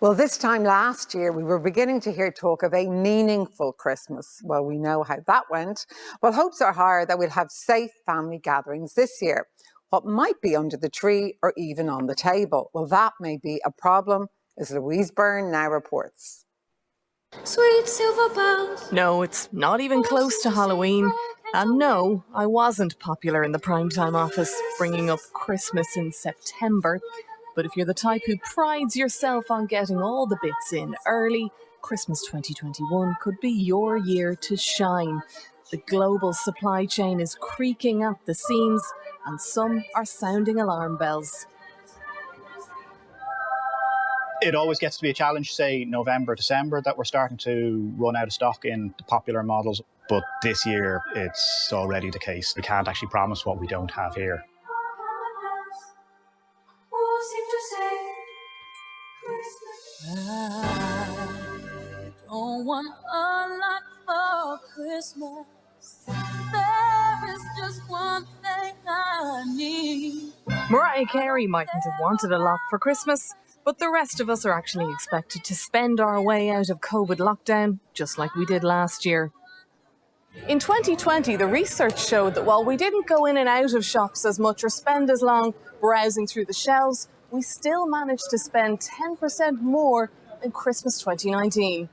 Well, this time last year, we were beginning to hear talk of a meaningful Christmas. Well, we know how that went. Well, hopes are higher that we'll have safe family gatherings this year. What might be under the tree or even on the table? Well, that may be a problem, as Louise Byrne now reports. Sweet silver bells. No, it's not even close to Halloween. And no, I wasn't popular in the primetime office, bringing up Christmas in September. But if you're the type who prides yourself on getting all the bits in early, Christmas 2021 could be your year to shine. The global supply chain is creaking at the seams, and some are sounding alarm bells. It always gets to be a challenge, say November, December, that we're starting to run out of stock in the popular models. But this year, it's already the case. We can't actually promise what we don't have here. I don't want a lot for Christmas. There is just one thing I need. Mariah Carey mightn't have wanted a lot for Christmas, but the rest of us are actually expected to spend our way out of COVID lockdown, just like we did last year. In 2020, the research showed that while we didn't go in and out of shops as much or spend as long browsing through the shelves, we still managed to spend 10% more in Christmas 2019.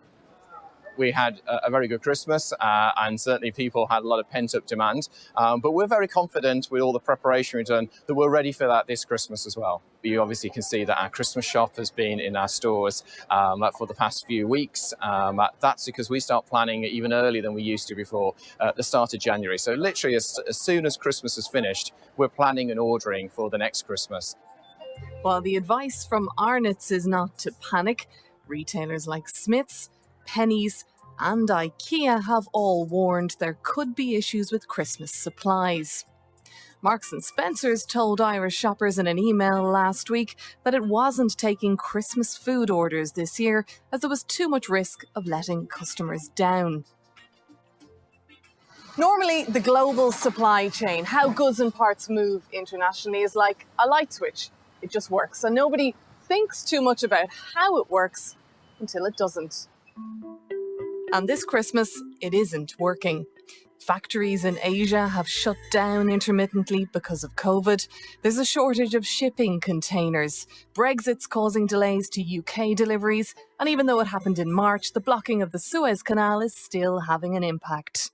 We had a very good Christmas and certainly people had a lot of pent-up demand. But we're very confident with all the preparation we've done that we're ready for that this Christmas as well. You obviously can see that our Christmas shop has been in our stores for the past few weeks. That's because we start planning even earlier than we used to before, at the start of January. So literally as soon as Christmas is finished, we're planning and ordering for the next Christmas. While the advice from Arnott's is not to panic, retailers like Smiths, Pennies and IKEA have all warned there could be issues with Christmas supplies. Marks and Spencer's told Irish shoppers in an email last week that it wasn't taking Christmas food orders this year as there was too much risk of letting customers down. Normally, the global supply chain, how goods and parts move internationally, is like a light switch. It just works, and nobody thinks too much about how it works until it doesn't. And this Christmas, it isn't working. Factories in Asia have shut down intermittently because of COVID. There's a shortage of shipping containers. Brexit's causing delays to UK deliveries. And even though it happened in March, the blocking of the Suez Canal is still having an impact.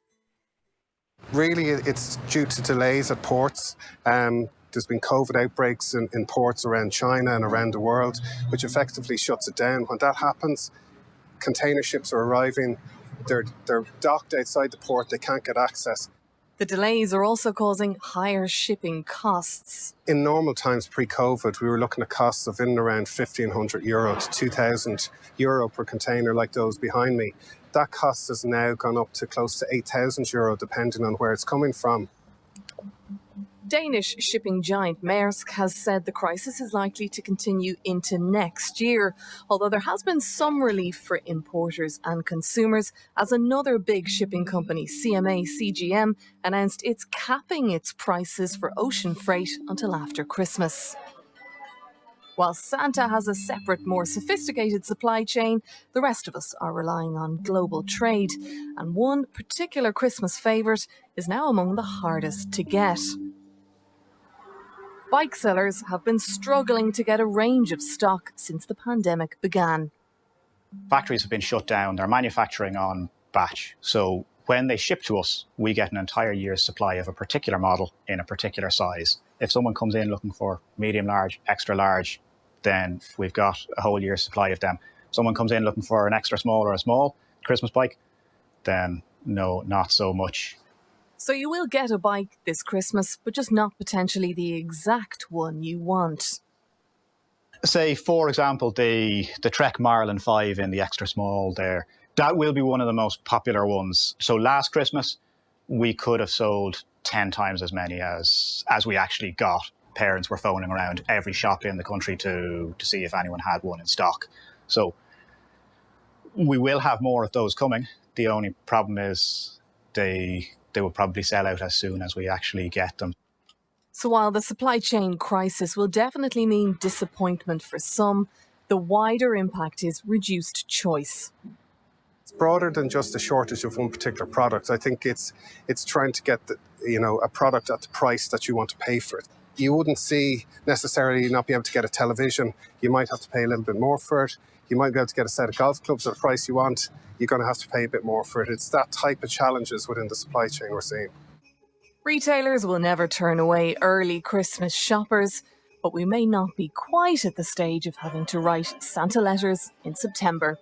Really, it's due to delays at ports. There's been COVID outbreaks in ports around China and around the world, which effectively shuts it down. When that happens, container ships are arriving, they're docked outside the port, they can't get access. The delays are also causing higher shipping costs. In normal times pre-COVID, we were looking at costs of in and around €1,500 to €2,000 per container like those behind me. That cost has now gone up to close to €8,000 depending on where it's coming from. Danish shipping giant Maersk has said the crisis is likely to continue into next year, although there has been some relief for importers and consumers as another big shipping company, CMA CGM, announced it's capping its prices for ocean freight until after Christmas. While Santa has a separate, more sophisticated supply chain, the rest of us are relying on global trade, and one particular Christmas favourite is now among the hardest to get. Bike sellers have been struggling to get a range of stock since the pandemic began. Factories have been shut down. They're manufacturing on batch. So when they ship to us, we get an entire year's supply of a particular model in a particular size. If someone comes in looking for medium large, extra large, then we've got a whole year's supply of them. Someone comes in looking for an extra small or a small Christmas bike, then no, not so much. So you will get a bike this Christmas, but just not potentially the exact one you want. Say, for example, the Trek Marlin 5 in the extra small there. That will be one of the most popular ones. So last Christmas, we could have sold 10 times as many as we actually got. Parents were phoning around every shop in the country to see if anyone had one in stock. So we will have more of those coming. The only problem is they will probably sell out as soon as we actually get them. So while the supply chain crisis will definitely mean disappointment for some, The wider impact is reduced choice. It's broader than just a shortage of one particular product. I think it's trying to get a product at the price that you want to pay for it. You wouldn't see necessarily not be able to get a television. You might have to pay a little bit more for it. You might be able to get a set of golf clubs at the price you want. You're going to have to pay a bit more for it. It's that type of challenges within the supply chain we're seeing. Retailers will never turn away early Christmas shoppers, but we may not be quite at the stage of having to write Santa letters in September.